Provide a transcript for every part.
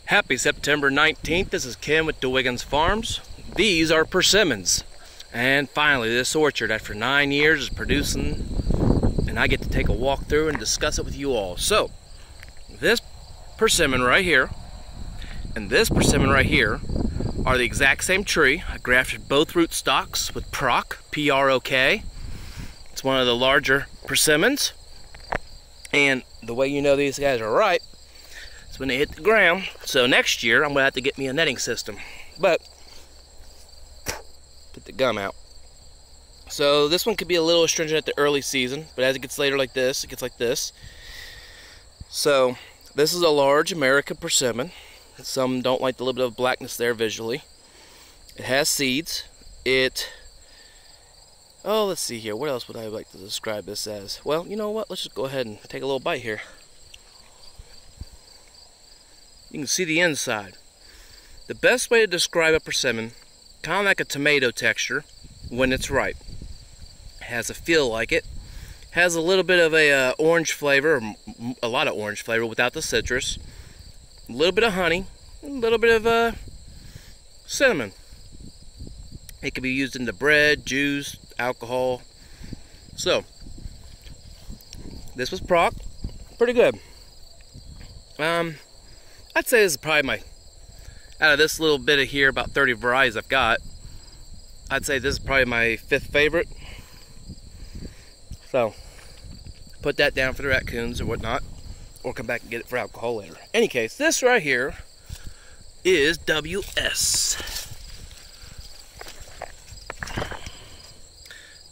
Happy September 19th. This is Ken with Dwigans Farms. These are persimmons. And finally, this orchard, after 9 years, is producing, and I get to take a walk through and discuss it with you all. So, this persimmon right here and this persimmon right here are the exact same tree. I grafted both root stocks with PROK, P-R-O-K. It's one of the larger persimmons. And the way you know these guys are ripe is when they hit the ground. So next year, I'm gonna have to get me a netting system. But, get the gum out. So this one could be a little astringent at the early season, but as it gets later like this, it gets like this. So this is a large American persimmon. Some don't like the little bit of blackness there visually. It has seeds. Oh, let's see here. What else would I like to describe this as? Well, you know what? Let's just go ahead and take a little bite here. You can see the inside. The best way to describe a persimmon, kind of like a tomato texture when it's ripe. It has a feel like it. Has a little bit of a orange flavor, a lot of orange flavor without the citrus. A little bit of honey, a little bit of cinnamon. It can be used into bread, juice, alcohol. So, this was PROK. Pretty good. I'd say this is probably out of this little bit of here, about 30 varieties I've got, I'd say this is probably my 5th favorite. So, put that down for the raccoons or whatnot, or come back and get it for alcohol later. Any case, this right here is WS.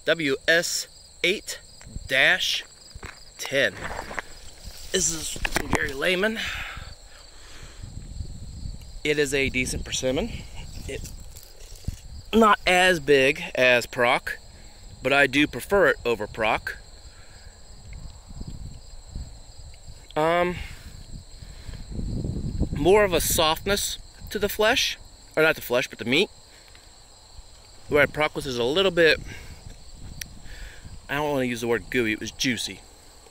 WS 8-10. This is Gary Lehman. It is a decent persimmon. It's not as big as PROK, but I do prefer it over PROK. More of a softness to the flesh, or not the flesh, but the meat. Where PROK was a little bit, I don't want to use the word gooey, it was juicy.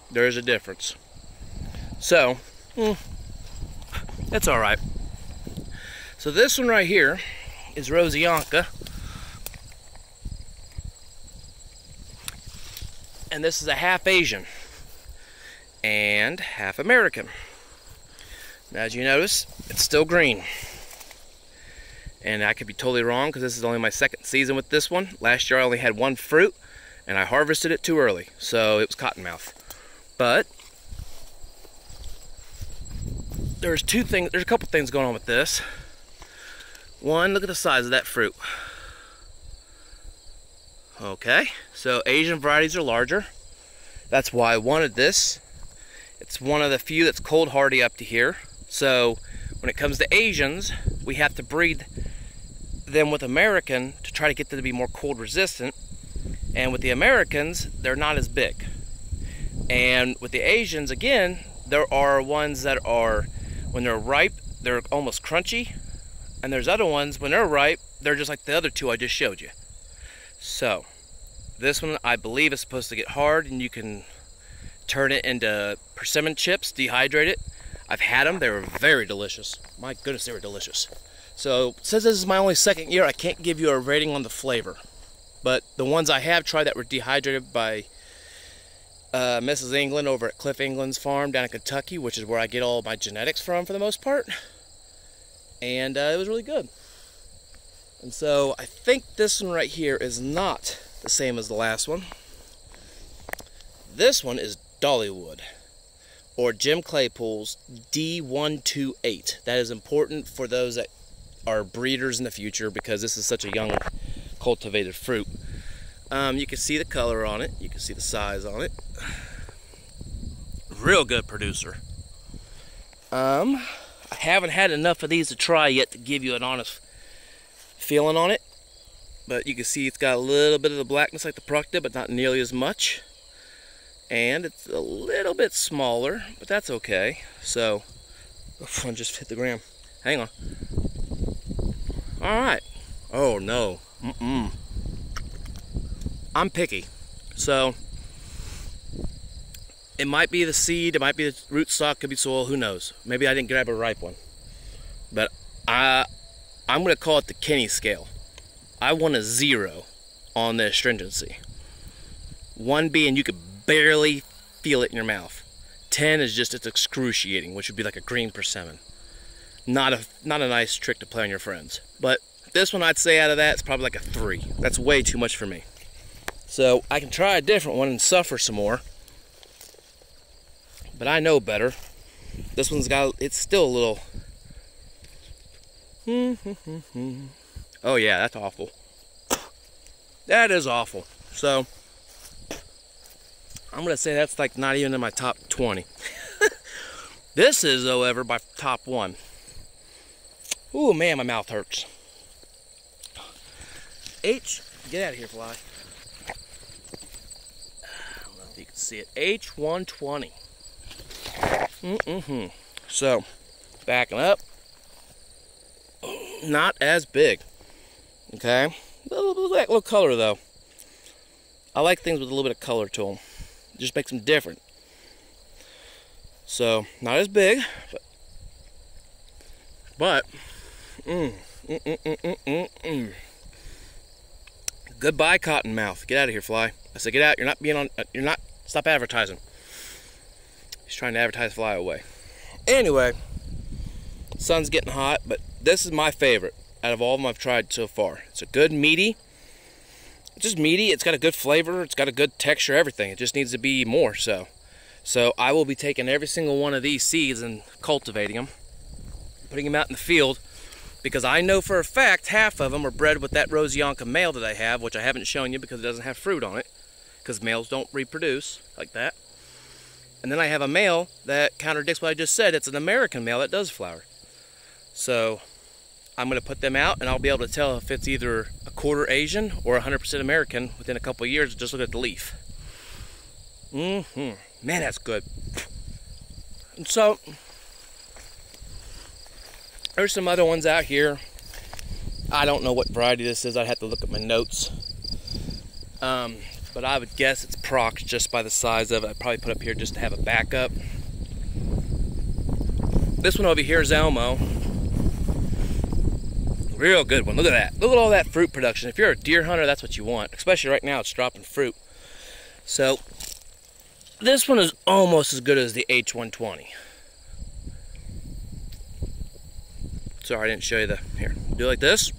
There is a difference. So, that's alright. So this one right here is Rosianca. And this is a half Asian and half American. Now, as you notice, it's still green. And I could be totally wrong because this is only my 2nd season with this one. Last year I only had 1 fruit and I harvested it too early, so it was cottonmouth. But there's a couple things going on with this. One, look at the size of that fruit. Okay, so Asian varieties are larger. That's why I wanted this. It's one of the few that's cold hardy up to here. So when it comes to Asians, we have to breed them with American to try to get them to be more cold resistant. And with the Americans, they're not as big. And with the Asians, again, there are ones that are, when they're ripe, they're almost crunchy. And there's other ones, when they're ripe, they're just like the other 2 I just showed you. So, this one I believe is supposed to get hard, and you can turn it into persimmon chips, dehydrate it. I've had them, they were very delicious. My goodness, they were delicious. So, since this is my only 2nd year, I can't give you a rating on the flavor. But the ones I have tried that were dehydrated by Mrs. England over at Cliff England's farm down in Kentucky, which is where I get all my genetics from for the most part. And it was really good. And so I think this one right here is not the same as the last one. This one is Dollywood, or Jim Claypool's D128. That is important for those that are breeders in the future because this is such a young cultivated fruit. You can see the color on it. You can see the size on it. Real good producer. I haven't had enough of these to try yet to give you an honest feeling on it. But you can see it's got a little bit of the blackness like the PROK did, but not nearly as much. And it's a little bit smaller, but that's okay. So, I just hit the ground. Hang on. Alright. Oh no. I'm picky. So, it might be the seed, it might be the root stock, could be soil, who knows. Maybe I didn't grab a ripe one. but I'm gonna call it the Kenny scale. I want a 0 on the astringency. 1 being you could barely feel it in your mouth. 10 is just, it's excruciating, which would be like a green persimmon. Not a nice trick to play on your friends. But this one, I'd say out of that, it's probably like a 3. That's way too much for me. So I can try a different one and suffer some more. But I know better. This one's got, it's still a little. Oh yeah, that's awful. That is awful. So I'm gonna say that's like not even in my top 20. This is, however, my top 1. Ooh man, my mouth hurts. Get out of here, fly. I don't know if you can see it. H120. So, backing up. Not as big. Okay? Little color though. I like things with a little bit of color to them. It just makes them different. So, not as big, but goodbye cottonmouth. Get out of here, fly. I said get out. Stop advertising. He's trying to advertise fly away. Anyway, sun's getting hot, but this is my favorite out of all of them I've tried so far. It's a good meaty. It's just meaty. It's got a good flavor. It's got a good texture, everything. It just needs to be more so. So I will be taking every single one of these seeds and cultivating them, putting them out in the field, because I know for a fact half of them are bred with that Rosianca male that I have, which I haven't shown you because it doesn't have fruit on it, because males don't reproduce like that. And then I have a male that contradicts what I just said. It's an American male that does flower. So I'm going to put them out, and I'll be able to tell if it's either a quarter Asian or 100% American within a couple of years. Just look at the leaf. Man, that's good. And so there's some other ones out here. I don't know what variety this is. I'd have to look at my notes. But I would guess it's Prox just by the size of it. I'd probably put up here just to have a backup. This one over here is Elmo. Real good one. Look at that. Look at all that fruit production. If you're a deer hunter, that's what you want. Especially right now, it's dropping fruit. So this one is almost as good as the H120. Sorry, I didn't show you the. Here, do it like this.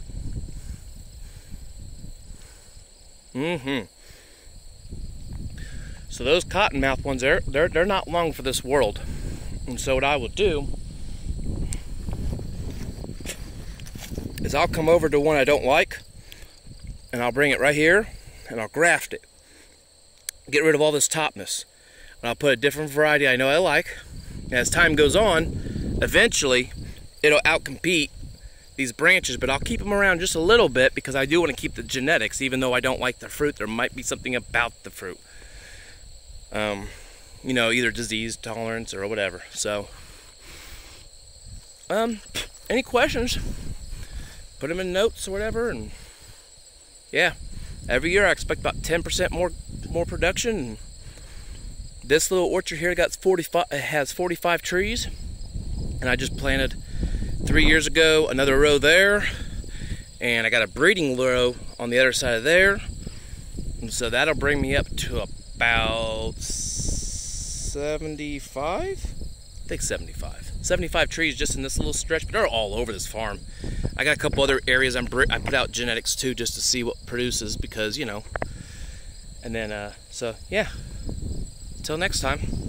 So those cottonmouth ones, they're not long for this world. And so what I will do is I'll come over to one I don't like, and I'll bring it right here, and I'll graft it. Get rid of all this topness. And I'll put a different variety I know I like. And as time goes on, eventually it'll outcompete these branches, but I'll keep them around just a little bit because I do want to keep the genetics. Even though I don't like the fruit, there might be something about the fruit. You know, either disease tolerance or whatever. So, any questions? Put them in notes or whatever, and yeah, every year I expect about 10% more production. And this little orchard here has 45 trees, and I just planted 3 years ago another row there, and I got a breeding row on the other side of there, and so that'll bring me up to about 75? I think 75 trees just in this little stretch, but they're all over this farm. I got a couple other areas I put out genetics too, just to see what produces, because, you know. And then, so yeah, until next time.